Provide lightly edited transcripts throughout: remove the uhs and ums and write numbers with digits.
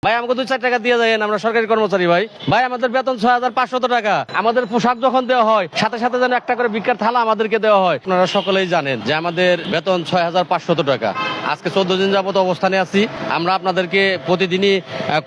ভাই আমাকে 2-4 টাকা দিয়ে দেন, আমরা সরকারি কর্মচারী। ভাই ভাই আমাদের বেতন 6500 টাকা। আমাদের পোশাক যখন দেওয়া হয় সাথে সাথে যেন একটা করে ভিক্ষার থালা আমাদেরকে দেওয়া হয়। আপনারা সকলেই জানেন যে আমাদের বেতন 6500 টাকা। আজকে 14 দিন যাবত অবস্থানে আছি। আমরা আপনাদেরকে প্রতিদিনই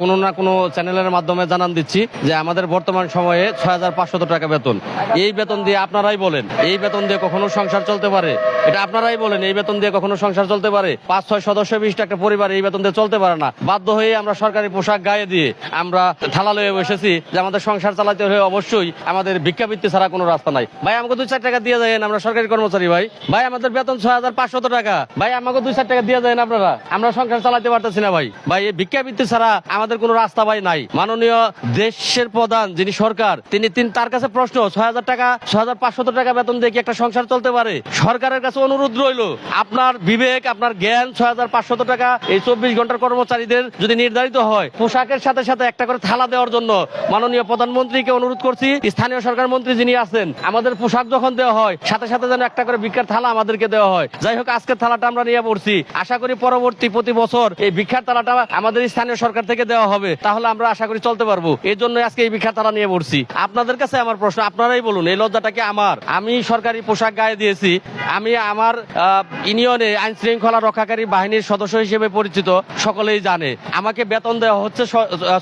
কোনো না কোনো চ্যানেলের মাধ্যমে জানান দিচ্ছি যে আমাদের বর্তমান সময়ে 6500 টাকা বেতন। এই বেতন দিয়ে আপনারাই বলেন এই বেতন দিয়ে কখনো সংসার চলতে পারে? এটা আপনারাই বলেন এই বেতন দিয়ে কখনো সংসার চলতে পারে? 5-6 সদস্য বিশিষ্ট একটা পরিবার এই বেতন দিয়ে চলতে পারে না। বাধ্য হয়ে আমরা সরকারি পোশাক গায়ে দিয়ে আমরা থালা লয়ে বসেছি যে আমাদের সংসার চালাতে হলে অবশ্যই আমাদের ভিক্ষাবৃত্তি ছাড়া কোনো রাস্তা নাই। ভাই আমাকে 2-4 টাকা দিয়ে দেন, আমরা সরকারি কর্মচারী। ভাই ভাই আমাদের বেতন 6500 টাকা। ভাই আমাকে 2-4 টাকা দিয়ে দেন আপনারা, আমরা সংসার চালাতে পারতেছি না। ভাই ভাই এই ভিক্ষাবৃত্তি ছাড়া আমাদের কোনো রাস্তা ভাই নাই। মাননীয় দেশের প্রধান যিনি সরকার তিনি তার কাছে প্রশ্ন, 6000 টাকা 6500 টাকা বেতন দিয়ে কি একটা সংসার চলতে পারে? সরকারের কাছে অনুরোধ রইল, আপনার বিবেক আপনার জ্ঞান 6500 টাকা এই 24 ঘন্টার কর্মচারীদের যদি নির্ধারিত হয়, পোশাকের সাথে সাথে একটা করে থালা দেওয়ার জন্য মাননীয় প্রধানমন্ত্রীকে অনুরোধ করছি, স্থানীয় সরকার মন্ত্রী যিনি আছেন, আমাদের পোশাক যখন দেওয়া হয় সাথে সাথে যেন একটা করে ভিক্ষার থালা আমাদেরকে দেওয়া হয়। যাই হোক, আজকের থালাটা আমরা নিয়ে পড়ছি, আশা করি পরবর্তী প্রতি বছর এই ভিক্ষার থালাটা আমাদের স্থানীয় সরকার থেকে দেওয়া হবে, তাহলে আমরা আশা করি চলতে পারবো। এই জন্য আজকে এই ভিক্ষার থালা নিয়ে পড়ছি। আপনাদের কাছে আমার প্রশ্ন, আপনারাই বলুন এই লজ্জাটা কি আমার? আমি সরকারি পোশাক গায়ে দিয়েছি, আমি আমার ইউনিয়নে আইন শৃঙ্খলা রক্ষাকারী বাহিনীর সদস্য হিসেবে পরিচিত, সকলেই জানে আমাকে বেতন দেওয়া হচ্ছে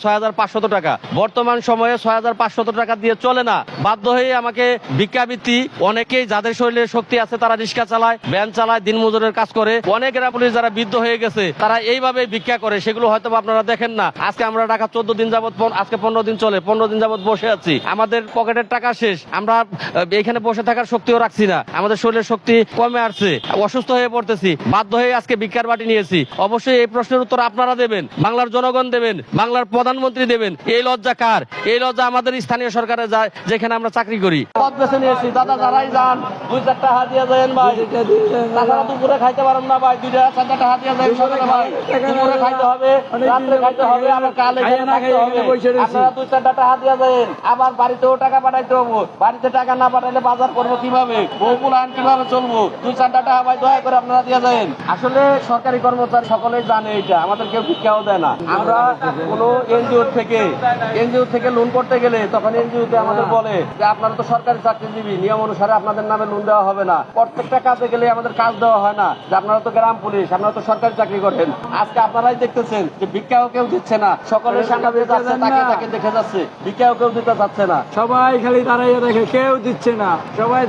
6500 টাকা। বর্তমান সময়ে 6500 টাকা দিয়ে চলে না, বাধ্য হয়ে আমাকে ভিক্ষাবৃত্তি, অনেকেই যাদের শরীরে শক্তি আছে তারা রিক্সা চালায়, ভ্যান চালায়, দিনমজুরের কাজ করে, অনেকেরা পুলিশ যারা বৃদ্ধ হয়ে গেছে তারা এইভাবে ভিক্ষা করে, সেগুলো হয়তো আপনারা দেখেন না। আজকে আমরা ঢাকা 14 দিন যাবত, আজকে 15 দিন চলে, 15 দিন যাবত বসে আছি, আমাদের পকেটের টাকা শেষ, আমরা এখানে বসে থাকার শক্তিও রাখছি না, আমাদের শরীরের শক্তি কমে আসছে, অসুস্থ হয়ে পড়তেছি, বাধ্য হয়ে আজকে ভিক্ষার বাটি নিয়েছি। অবশ্যই এই প্রশ্নের উত্তর আপনারা দেবেন, বাংলার জনগণ দেবেন, বাংলার প্রধানমন্ত্রী দেবেন। এই লজ্জা কার? এই লজ্জা আমাদের স্থানীয় সরকারে যায়, যেখানে আমরা চাকরি করি। পদ বেছে নিয়েছি, দাদা যারাই যান 2-4 টাকা দিয়ে দেন ভাই, তাছাড়া দুপুরে খাইতে পারেন না ভাই, 2-4 টাকা দিয়ে দেন সকালে ভাই, দুপুরে খাইতে হবে, রাত্রে খাইতে হবে, আবার কালে খাইতে হবে, আপনারা 2-4 টাকা দিয়ে দেন। আবার বাড়িতেও টাকা পাঠাইতে হবে, বাড়িতে টাকা না পাঠাইলে বাজার করবো কিভাবে, বউগুলো আন কিভাবে চলবো? 2-4 টাকা ভাই দয়া করে আপনারা দিয়ে দেন। আসলে সরকারি কর্মচারী সকলেই জানে এটা, আমাদের কেউ ভিক্ষাও দেয় না। আমরা কোনো এনজিও থেকে লোন করতে গেলে তখন এনজিওতে আমাদের বলে যে আপনারা তো সরকারি চাকরিজীবী, নিয়ম অনুসারে আপনাদের নামে লোন দেওয়া হবে না। প্রত্যেকটা কাজে গেলে আমাদের কাজ দেওয়া হয় না, যে আপনারা তো গ্রাম পুলিশ, আপনারা তো সরকারি চাকরি করেন। আজকে আপনারাই দেখতেছেন যে ভিক্ষাও কেউ দিচ্ছে না, সকলের সামনে যাচ্ছে, তাকে দেখে যাচ্ছে, ভিক্ষাও কেউ দিতে চাচ্ছে না। সবাই খালি দাঁড়াইয়ে দেখে, কেউ দিচ্ছে না, সবাই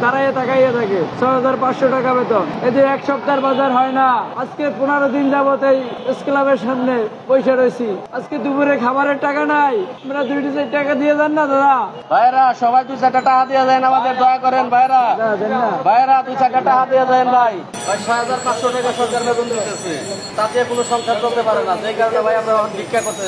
দাঁড়াইয়ে তাকাইয়ে থাকে। 6500 টাকা বেতন, এই যে এক সপ্তাহের বাজার হয় না। আজকে 15 দিন যাবত এই ক্লাবের সামনে বসে রয়েছি, আজকে দুপুরে খাবারের টাকা নাই, আমরা 2-4 টাকা দিয়ে দেন না দাদা। ভাইরা সবাই 2-4 টাকা দিয়ে দেন, আমাদের দয়া করেন ভাইরা, 2-4 টাকা দিয়ে দেন ভাই। 6500 টাকা সরকার বেতন দিতেছে, তাতে কোনো সংসার চলতে পারে না, যে কারণে ভাই আমরা ভিক্ষা করতে